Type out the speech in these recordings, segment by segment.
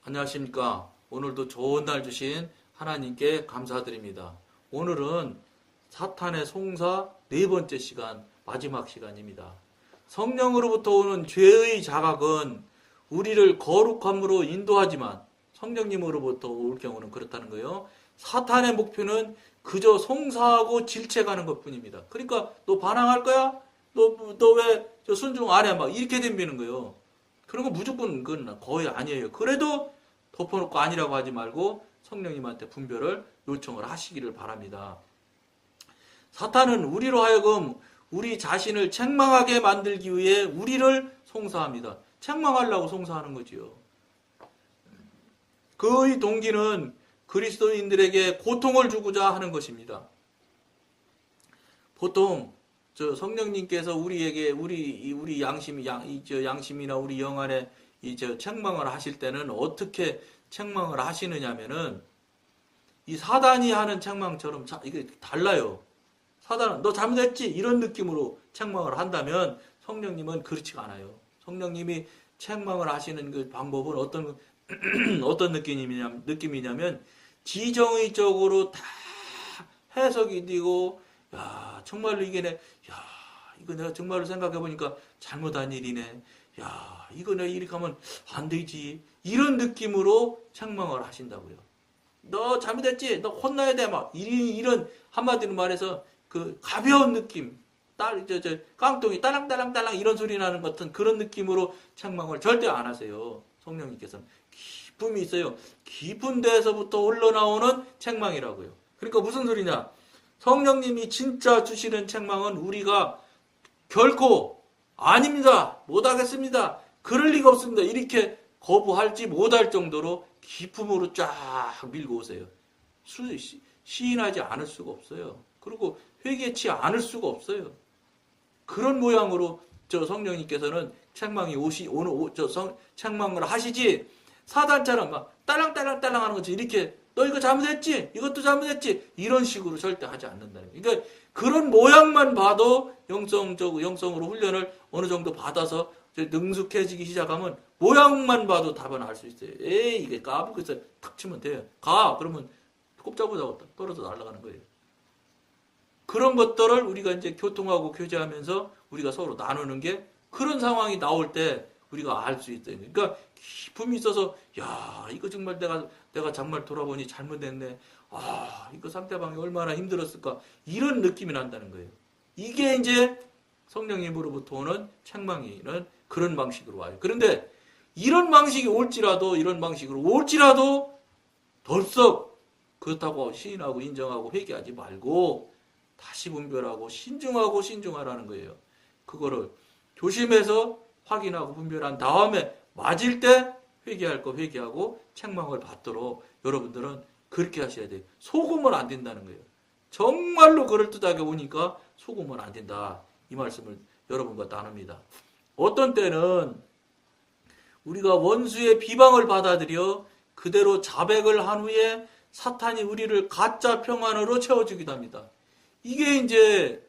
안녕하십니까. 오늘도 좋은 날 주신 하나님께 감사드립니다. 오늘은 사탄의 송사 네 번째 시간, 마지막 시간입니다. 성령으로부터 오는 죄의 자각은 우리를 거룩함으로 인도하지만 성령님으로부터 올 경우는 그렇다는 거예요. 사탄의 목표는 그저 송사하고 질책하는 것 뿐입니다. 그러니까 너 반항할 거야? 너 왜 순종 안 해? 막 이렇게 덤비는 거예요. 그런 거 무조건 그건 거의 아니에요. 그래도 덮어놓고 아니라고 하지 말고 성령님한테 분별을 요청을 하시기를 바랍니다. 사탄은 우리로 하여금 우리 자신을 책망하게 만들기 위해 우리를 송사합니다. 책망하려고 송사하는 거지요. 그의 동기는 그리스도인들에게 고통을 주고자 하는 것입니다. 보통 성령님께서 우리에게 우리 양심이나 우리 영 안에 책망을 하실 때는 어떻게 책망을 하시느냐면은 이 사단이 하는 책망처럼 이게 달라요. 사단은 너 잘못했지 이런 느낌으로 책망을 한다면 성령님은 그렇지가 않아요. 성령님이 책망을 하시는 그 방법은 어떤 느낌이냐면 지정의적으로 다 해석이 되고 야 정말로 이거 내가 정말로 생각해 보니까 잘못한 일이네. 야 이거 내가 이렇게 하면 안 되지. 이런 느낌으로 책망을 하신다고요. 너 잘못했지? 너 혼나야 돼. 막 이런 한마디로 말해서 그 가벼운 느낌, 깡통이 딸랑딸랑딸랑 이런 소리 나는 것 같은 그런 느낌으로 책망을 절대 안 하세요. 성령님께서는 기쁨이 있어요. 깊은 데에서부터 흘러나오는 책망이라고요. 그러니까 무슨 소리냐? 성령님이 진짜 주시는 책망은 우리가 결코 아닙니다. 못하겠습니다. 그럴 리가 없습니다. 이렇게 거부할지 못할 정도로 기쁨으로 쫙 밀고 오세요. 시인하지 않을 수가 없어요. 그리고 회개치 않을 수가 없어요. 그런 모양으로 성령님께서는 책망을 하시지 사단처럼 막 딸랑딸랑딸랑 하는 거지 이렇게 너 이거 잘못했지? 이것도 잘못했지? 이런 식으로 절대 하지 않는다는 거예요. 그러니까 그런 모양만 봐도 영성으로 훈련을 어느 정도 받아서 능숙해지기 시작하면 모양만 봐도 답은 알 수 있어요. 에이 이게 까불고서 탁 치면 돼요. 가 그러면 꼽자보자고 떨어져 날아가는 거예요. 그런 것들을 우리가 이제 교통하고 교제하면서 우리가 서로 나누는 게 그런 상황이 나올 때 우리가 알 수 있어요. 그러니까 기쁨이 있어서 야 이거 정말 내가 정말 돌아보니 잘못했네. 아 이거 상대방이 얼마나 힘들었을까 이런 느낌이 난다는 거예요. 이게 이제 성령님으로부터 오는 책망이는 그런 방식으로 와요. 그런데 이런 방식으로 올지라도 덜썩 그렇다고 시인하고 인정하고 회개하지 말고 다시 분별하고 신중하라는 거예요. 그거를 조심해서 확인하고 분별한 다음에 맞을 때 회개할 거 회개하고 책망을 받도록 여러분들은 그렇게 하셔야 돼요. 속으면 안 된다는 거예요. 정말로 그럴듯하게 오니까 속으면 안 된다. 이 말씀을 여러분과 나눕니다. 어떤 때는 우리가 원수의 비방을 받아들여 그대로 자백을 한 후에 사탄이 우리를 가짜 평안으로 채워주기도 합니다. 이게 이제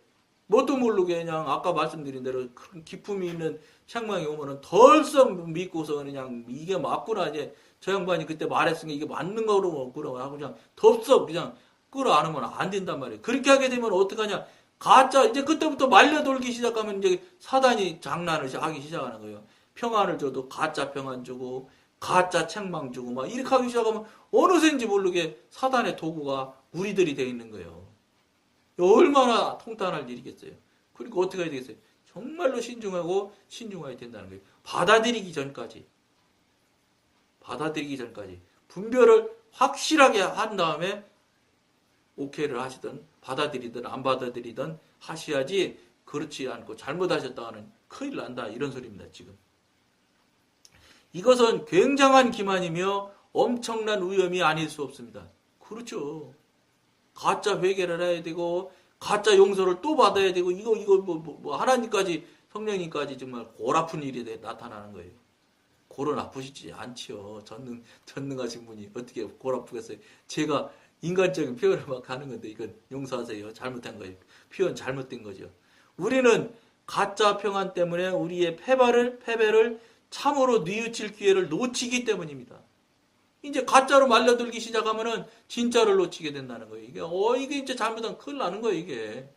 뭣도 모르게 그냥 아까 말씀드린 대로 큰 기품이 있는 책망이 오면은 덜썩 믿고서 그냥 이게 맞구나 이제 저 양반이 그때 말했으니까 이게 맞는 거로 하고 그냥 덥석 그냥 끌어안으면 안 된단 말이에요. 그렇게 하게 되면 어떡하냐? 가짜 이제 그때부터 말려돌기 시작하면 이제 사단이 장난을 하기 시작하는 거예요. 평안을 줘도 가짜 평안 주고 가짜 책망 주고 막 이렇게 하기 시작하면 어느새인지 모르게 사단의 도구가 우리들이 돼 있는 거예요. 얼마나 통탄할 일이겠어요. 그리고 어떻게 해야 되겠어요? 정말로 신중해야 된다는 거예요. 받아들이기 전까지 분별을 확실하게 한 다음에 오케이를 하시든 받아들이든 안 받아들이든 하셔야지 그렇지 않고 잘못하셨다 하는 큰일 난다 이런 소리입니다. 지금 이것은 굉장한 기만이며 엄청난 위험이 아닐 수 없습니다. 그렇죠. 가짜 회개를 해야 되고 가짜 용서를 또 받아야 되고 이거 하나님까지 성령님까지 정말 골아픈 일이 나타나는 거예요. 골은 아프시지 않지요. 전능하신 분이 어떻게 골아프겠어요. 제가 인간적인 표현을 막 하는 건데 이건 용서하세요. 잘못한 거예요. 표현 잘못된 거죠. 우리는 가짜 평안 때문에 우리의 패배를 참으로 뉘우칠 기회를 놓치기 때문입니다. 이제 가짜로 말려들기 시작하면은 진짜를 놓치게 된다는 거예요. 이게 이제 잘못하면 큰일 나는 거예요, 이게.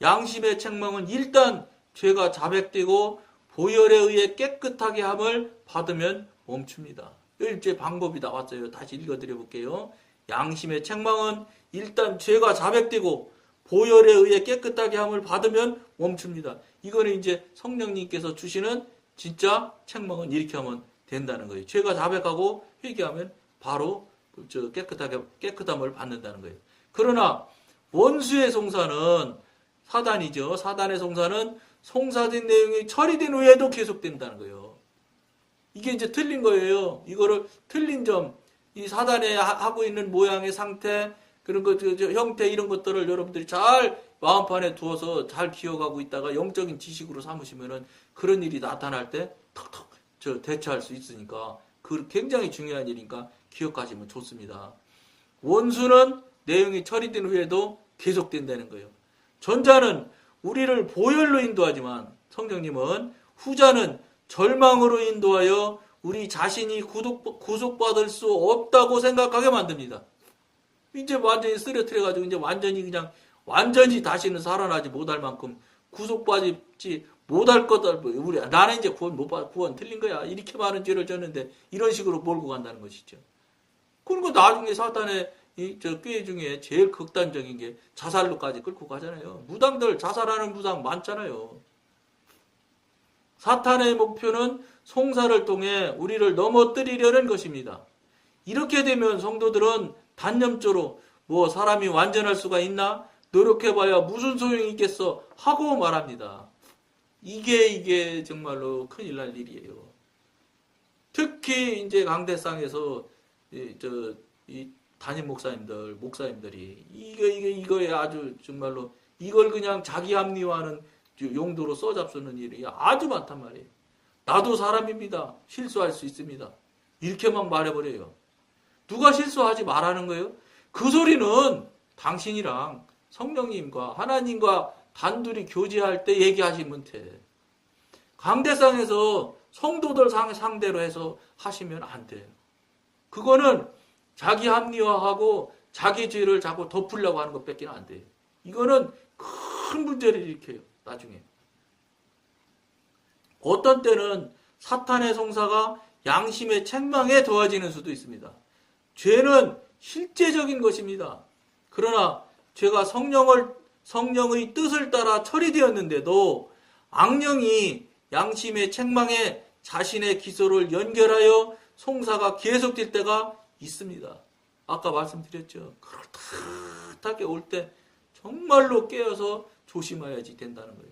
양심의 책망은 일단 죄가 자백되고 보혈에 의해 깨끗하게 함을 받으면 멈춥니다. 이제 방법이 나왔어요. 다시 읽어드려 볼게요. 양심의 책망은 일단 죄가 자백되고 보혈에 의해 깨끗하게 함을 받으면 멈춥니다. 이거는 이제 성령님께서 주시는 진짜 책망은 이렇게 하면 된다는 거예요. 죄가 자백하고 회개하면 바로 깨끗함을 받는다는 거예요. 그러나 원수의 송사는 사단이죠. 사단의 송사는 송사된 내용이 처리된 후에도 계속된다는 거예요. 이게 이제 틀린 거예요. 이거를 틀린 점, 이 사단에 하고 있는 모양의 상태, 그런 것, 형태 이런 것들을 여러분들이 잘 마음판에 두어서 잘 기억하고 있다가 영적인 지식으로 삼으시면은 그런 일이 나타날 때 턱턱 대처할 수 있으니까 그 굉장히 중요한 일이니까 기억하시면 좋습니다. 원수는 내용이 처리된 후에도 계속된다는 거예요. 전자는 우리를 보혈로 인도하지만 성령님은 후자는 절망으로 인도하여 우리 자신이 구속받을 수 없다고 생각하게 만듭니다. 이제 완전히 쓰러뜨려가지고 이제 완전히 다시는 살아나지 못할 만큼 구속받지 못할 거다. 나는 이제 구원 틀린 거야. 이렇게 많은 죄를 졌는데 이런 식으로 몰고 간다는 것이죠. 그리고 나중에 사탄의 꾀 중에 제일 극단적인 게 자살로까지 끌고 가잖아요. 무당들 자살하는 무당 많잖아요. 사탄의 목표는 송사를 통해 우리를 넘어뜨리려는 것입니다. 이렇게 되면 성도들은 단념조로 사람이 완전할 수가 있나? 노력해봐야 무슨 소용이 있겠어? 하고 말합니다. 이게 정말로 큰일 날 일이에요. 특히 이제 강대상에서 이 담임 목사님들이 이거에 아주 정말로 이걸 그냥 자기 합리화하는 용도로 써잡수는 일이 아주 많단 말이에요. 나도 사람입니다. 실수할 수 있습니다. 이렇게만 말해버려요. 누가 실수하지 말라는 거예요? 그 소리는 당신이랑 성령님과 하나님과 단둘이 교제할 때 얘기하시면 돼. 강대상에서 성도들 상대로 해서 하시면 안 돼요. 그거는 자기 합리화하고 자기 죄를 자꾸 덮으려고 하는 것밖에 안 돼요. 이거는 큰 문제를 일으켜요. 나중에. 어떤 때는 사탄의 송사가 양심의 책망에 더해지는 수도 있습니다. 죄는 실제적인 것입니다. 그러나 죄가 성령의 뜻을 따라 처리되었는데도 악령이 양심의 책망에 자신의 기소를 연결하여 송사가 계속될 때가 있습니다. 아까 말씀드렸죠. 그렇게 올 때 정말로 깨어서 조심해야지 된다는 거예요.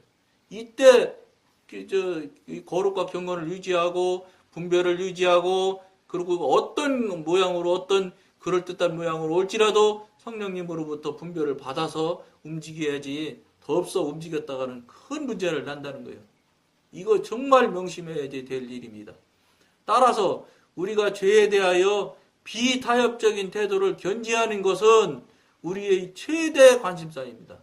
이때 거룩과 경건을 유지하고 분별을 유지하고 그리고 어떤 모양으로 어떤 그럴듯한 모양으로 올지라도 성령님으로부터 분별을 받아서 움직여야지 덥석 움직였다가는 큰 문제를 난다는 거예요. 이거 정말 명심해야 될 일입니다. 따라서 우리가 죄에 대하여 비타협적인 태도를 견지하는 것은 우리의 최대 관심사입니다.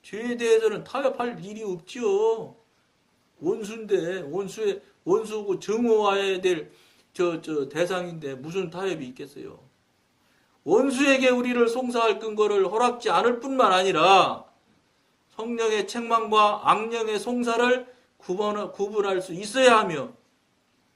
죄에 대해서는 타협할 일이 없지요. 원수인데 원수고 증오해야 될 대상인데 무슨 타협이 있겠어요. 원수에게 우리를 송사할 근거를 허락지 않을 뿐만 아니라 성령의 책망과 악령의 송사를 구분할 수 있어야 하며,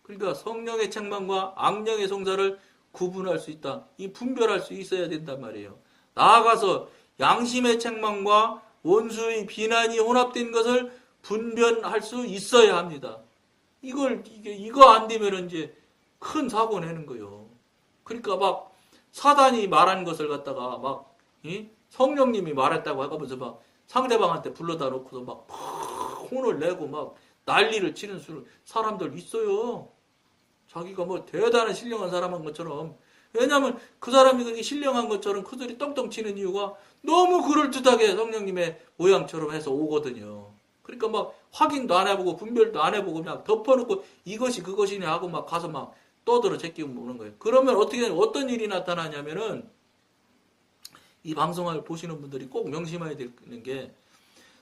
그러니까 성령의 책망과 악령의 송사를 구분할 수 있다. 이 분별할 수 있어야 된단 말이에요. 나아가서 양심의 책망과 원수의 비난이 혼합된 것을 분별할 수 있어야 합니다. 이거 안 되면 이제 큰 사고 내는 거예요. 그러니까 막 사단이 말한 것을 갖다가 막 성령님이 말했다고 하면서 막 상대방한테 불러다 놓고서 막 혼을 내고 막 난리를 치는 사람들 있어요. 자기가 뭐 대단한 신령한 사람인 것처럼. 왜냐하면 그 사람이 그렇게 신령한 것처럼 그 소리 떵떵 치는 이유가 너무 그럴듯하게 성령님의 모양처럼 해서 오거든요. 그러니까 막 확인도 안 해보고 분별도 안 해보고 그냥 덮어놓고 이것이 그것이냐 하고 막 가서 막 떠들어 제끼고 오는 거예요. 그러면 어떤 일이 나타나냐면은 이 방송을 보시는 분들이 꼭 명심해야 되는 게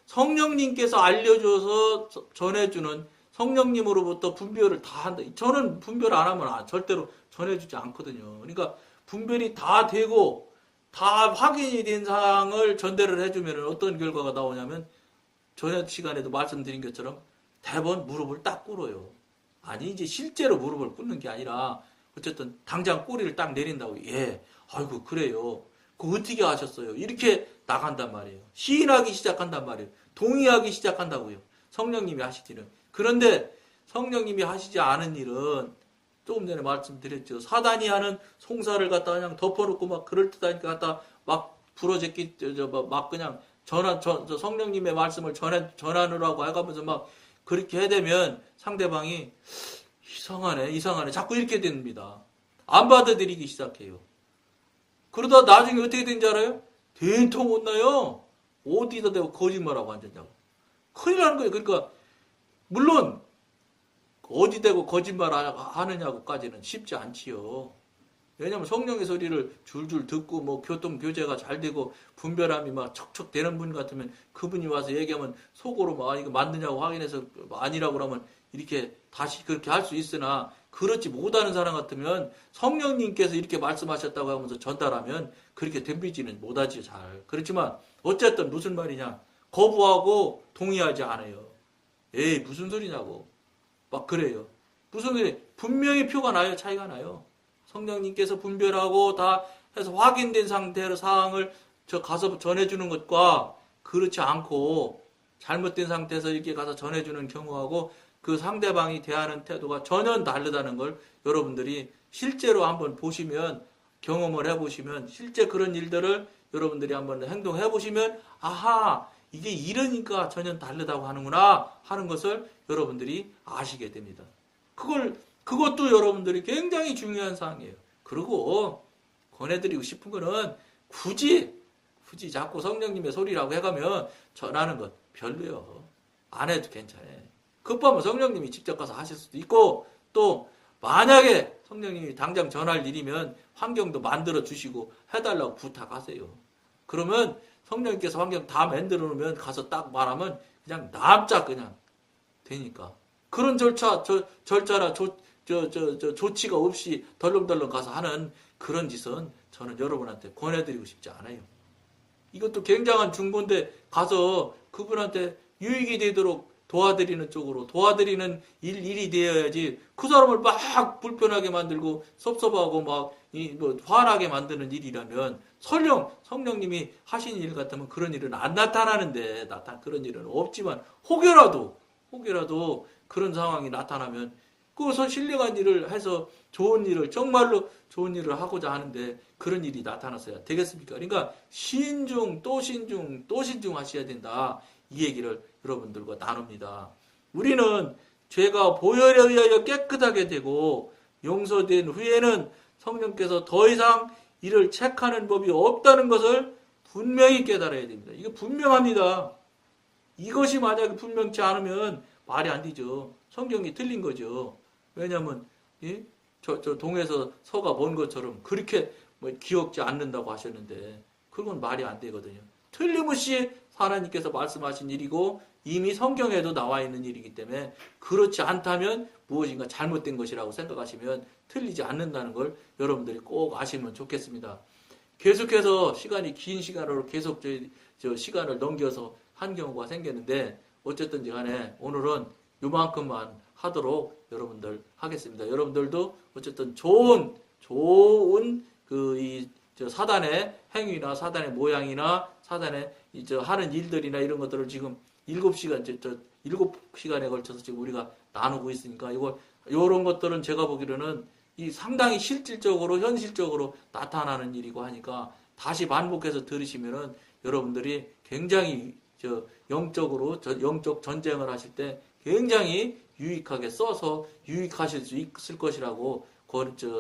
성령님께서 알려줘서 전해주는 성령님으로부터 분별을 다 한다. 저는 분별 안 하면 절대로 전해주지 않거든요. 그러니까 분별이 다 되고 다 확인이 된 사항을 전달을 해주면 어떤 결과가 나오냐면 저녁 시간에도 말씀드린 것처럼 대번 무릎을 딱 꿇어요. 아니 이제 실제로 무릎을 꿇는 게 아니라 어쨌든 당장 꼬리를 딱 내린다고. 예, 아이고 그래요. 그거 어떻게 하셨어요? 이렇게 나간단 말이에요. 시인하기 시작한단 말이에요. 동의하기 시작한다고요. 성령님이 하시기는. 그런데 성령님이 하시지 않은 일은 조금 전에 말씀드렸죠. 사단이 하는 송사를 갖다 그냥 덮어놓고 막 그럴듯하니까 갖다 막 부러졌기 막 그냥 성령님의 말씀을 전하느라고 해가면서 막 그렇게 해대면 상대방이 이상하네 자꾸 이렇게 됩니다. 안 받아들이기 시작해요. 그러다 나중에 어떻게 된지 알아요? 된통 혼나요. 어디다 대고 거짓말하고 앉았냐고. 큰일 나는 거예요. 그러니까 물론 어디 대고 거짓말 하느냐고까지는 쉽지 않지요. 왜냐면 성령의 소리를 줄줄 듣고 뭐 교통 교제가 잘 되고 분별함이 막 척척 되는 분 같으면 그분이 와서 얘기하면 속으로 막 이거 맞느냐고 확인해서 아니라고 그러면 이렇게 다시 그렇게 할 수 있으나 그렇지 못하는 사람 같으면 성령님께서 이렇게 말씀하셨다고 하면서 전달하면 그렇게 덤비지는 못하지 잘. 그렇지만 어쨌든 무슨 말이냐. 거부하고 동의하지 않아요. 에이 무슨 소리냐고. 막 그래요. 무슨 소리. 분명히 표가 나요. 차이가 나요. 성령님께서 분별하고 다 해서 확인된 상태로 사항을 저 가서 전해주는 것과 그렇지 않고 잘못된 상태에서 이렇게 가서 전해주는 경우하고 그 상대방이 대하는 태도가 전혀 다르다는 걸 여러분들이 실제로 한번 보시면 경험을 해보시면 실제 그런 일들을 여러분들이 한번 행동해 보시면 아하 이게 이러니까 전혀 다르다고 하는구나 하는 것을 여러분들이 아시게 됩니다. 그것도 여러분들이 굉장히 중요한 사항이에요. 그리고 권해드리고 싶은 거는 굳이 자꾸 성령님의 소리라고 해가면 전하는 것 별로요. 안 해도 괜찮아요. 급하면 성령님이 직접 가서 하실 수도 있고 또 만약에 성령님이 당장 전할 일이면 환경도 만들어 주시고 해달라고 부탁하세요. 그러면 성령님께서 환경 다 만들어 놓으면 가서 딱 말하면 그냥 납작 그냥 되니까 그런 절차나 조치가 없이 덜렁덜렁 가서 하는 그런 짓은 저는 여러분한테 권해드리고 싶지 않아요. 이것도 굉장한 중보인데 가서 그분한테 유익이 되도록 도와드리는 쪽으로 도와드리는 일이 되어야지 그 사람을 막 불편하게 만들고 섭섭하고 막 화나게 만드는 일이라면 성령님이 하신 일 같으면 그런 일은 안 나타나는데 그런 일은 없지만 혹여라도 그런 상황이 나타나면 그것은 신령한 일을 해서 좋은 일을 정말로 좋은 일을 하고자 하는데 그런 일이 나타났어야 되겠습니까? 그러니까 신중 또 신중 하셔야 된다. 이 얘기를 여러분들과 나눕니다. 우리는 죄가 보혈에 의하여 깨끗하게 되고 용서된 후에는 성령께서 더 이상 이를 책하는 법이 없다는 것을 분명히 깨달아야 됩니다. 이거 분명합니다. 이것이 만약에 분명치 않으면 말이 안 되죠. 성경이 틀린 거죠. 왜냐하면 저 동에서 서가 본 것처럼 그렇게 기억지 않는다고 하셨는데 그건 말이 안 되거든요. 틀림없이 하나님께서 말씀하신 일이고 이미 성경에도 나와 있는 일이기 때문에 그렇지 않다면 무엇인가 잘못된 것이라고 생각하시면 틀리지 않는다는 걸 여러분들이 꼭 아시면 좋겠습니다. 계속해서 시간이 긴 시간으로 계속 저 시간을 넘겨서 한 경우가 생겼는데 어쨌든지 간에 오늘은 요만큼만 하도록 여러분들 하겠습니다. 여러분들도 어쨌든 좋은 저 사단의 행위나 사단의 모양이나 사단의 하는 일들이나 이런 것들을 지금 7시간에 걸쳐서 지금 우리가 나누고 있으니까 이런 것들은 제가 보기로는 상당히 실질적으로 현실적으로 나타나는 일이고 하니까 다시 반복해서 들으시면은 여러분들이 굉장히 영적 전쟁을 하실 때 굉장히 유익하게 써서 유익하실 수 있을 것이라고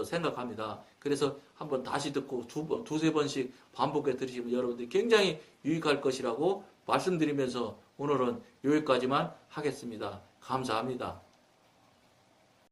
생각합니다. 그래서 한번 다시 듣고 두세 번씩 반복해 들으시면 여러분들이 굉장히 유익할 것이라고 말씀드리면서 오늘은 여기까지만 하겠습니다. 감사합니다.